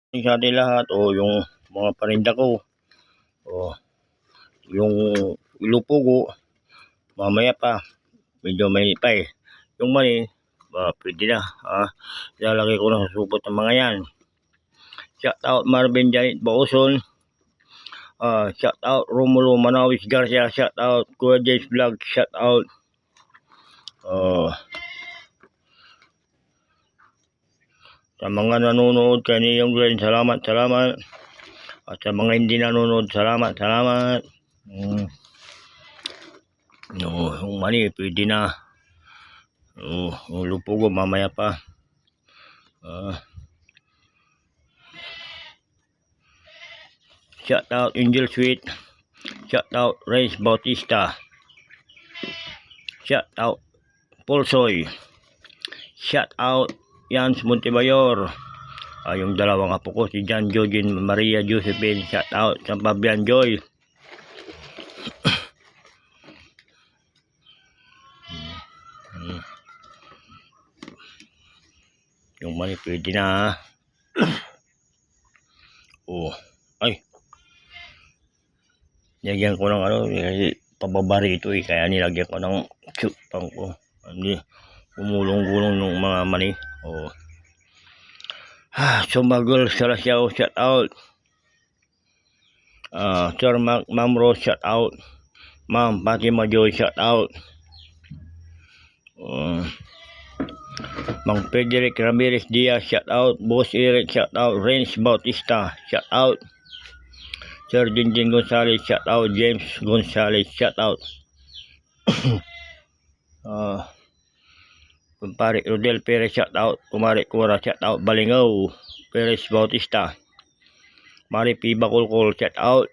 Sa ating lahat o yung mga paninda ko o yung ilupugo mamaya pa, medyo may pa yung mani pwede na ilalagay ko na sa supot ng mga yan. Shout out Marvin Janet Bauson, shout out Romulo Manawis Garcia, shout out Kuya James Vlog, shout out sa mga nanonood kay Niyong Glenn, salamat at sa mga hindi nanonood, salamat yung mani pwede na, yung lupugo mamaya pa. Shout out Angel Sweet, shout out Reyes Bautista, shout out Pulsoy, shout out Jans Montebayor, yung dalawang apo ko si John Jogin Maria Josephine, shout out sa Fabian Joy. Yung mani pwede na. Ay, nilagyan ko ng pababa rito kaya nilagyan ko ng cute pang ko. Hindi gumulong-gulong ng mga mani. Sumagol Sarasyaw, shout out. Sir Ma'am Rose, shout out. Ma'am Fatima Joy, shout out. Mang Frederick Ramirez Diaz, shout out. Boss Eric, shout out. Reyes Bautista, shout out. Sir Jinjin Gonzalez, shout out. James Gonzalez, shout out. Kumpare Rodel Perez, shout out. Kumare Cora, shout out. Balingaw Perez Bautista, Mari P. Bakulkol, shout out.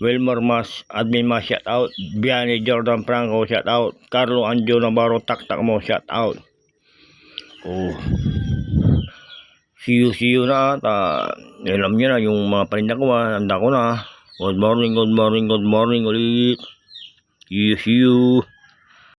Wilmer Mas, Admin Mas, shout out. Biani Jordan Franco, shout out. Carlo Anjo Navarro, taktak mo, shout out. See you na. Alam nyo na yung mga paninda ko, handa ko na. Good morning ulit. See you.